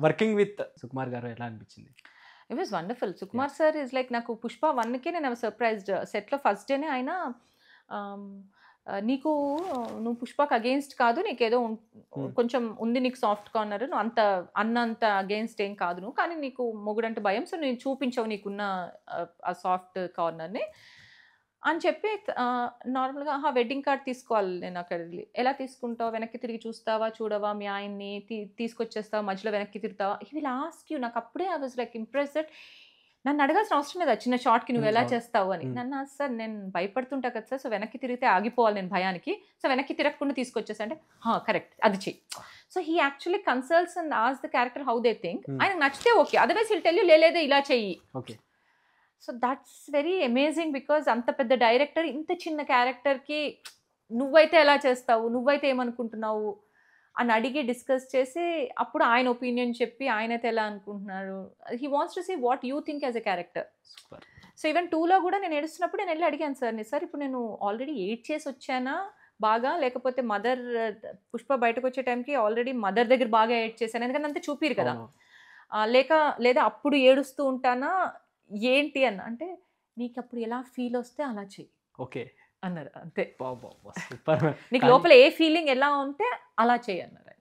Working with Sukumar గారు ఎలా అనిపించింది? It was wonderful. Sukumar sir is like నాకు పుష్ప 1కే నేను సర్ప్రైజ్డ్. సెట్లో ఫస్ట్ డేనే ఆయన నీకు నువ్వు పుష్పకి అగేన్స్ట్ కాదు, నీకేదో కొంచెం ఉంది నీకు సాఫ్ట్ కార్నర్, నువ్వు అన్నంత అగేన్స్ట్ ఏం కాదు నువ్వు, కానీ నీకు మొగుడంటే భయం, సో నేను చూపించవు నీకున్న ఆ సాఫ్ట్ కార్నర్ని అని చెప్పి నార్మల్గా వెడ్డింగ్ కార్డ్ తీసుకోవాలి నేను అక్కడ వెళ్ళి. ఎలా తీసుకుంటావు, వెనక్కి తిరిగి చూస్తావా చూడవా, మీ ఆయన్ని తీసుకొచ్చేస్తావా, మధ్యలో వెనక్కి తిరుగుతావా, హీ విల్ ఆస్క్ యూ. నాకు అప్పుడే I was like impress that నన్ను అడగాల్సిన అవసరం లేదు చిన్న షార్ట్కి నువ్వు ఎలా చేస్తావు అని. నన్ను సార్ నేను భయపడుతుంటా కదా సార్, సో వెనక్కి తిరిగితే ఆగిపోవాలి నేను భయానికి, సో వెనక్కి తిరగకుండా తీసుకొచ్చేసా అంటే కరెక్ట్ అది చెయ్యి. So he actually consults and ask the character how they think. ఆయనకు నచ్చితే okay, otherwise will tell you లేదే ఇలా చెయ్యి. Okay. So that's very amazing because అంత పెద్ద డైరెక్టర్ ఇంత చిన్న క్యారెక్టర్కి నువ్వైతే ఎలా చేస్తావు, నువ్వైతే ఏమనుకుంటున్నావు అని అడిగి డిస్కస్ చేసి అప్పుడు ఆయన ఒపీనియన్ చెప్పి ఆయనైతే ఎలా అనుకుంటున్నారు. He wants to see what you think as a character. So even 2లో కూడా నేను ఏడుస్తున్నప్పుడు నేను వెళ్ళి అడిగాను సార్ ఇప్పుడు నేను ఆల్రెడీ 8 చేసి వచ్చానా బాగా, లేకపోతే మదర్ పుష్ప బయటకు వచ్చే టైంకి ఆల్రెడీ మదర్ దగ్గర బాగా ఏడ్ చేశాను, ఎందుకంటే అంతే చూపిరు కదా, లేదా అప్పుడు ఏడుస్తూ ఉంటానా ఏంటి అన్న అంటే నీకు అప్పుడు ఎలా ఫీల్ వస్తే అలా చెయ్యి ఓకే అన్నారు అంతే. సూపర్. నీకు లోపల ఏ ఫీలింగ్ ఎలా ఉంటే అలా చెయ్యి అన్నారు.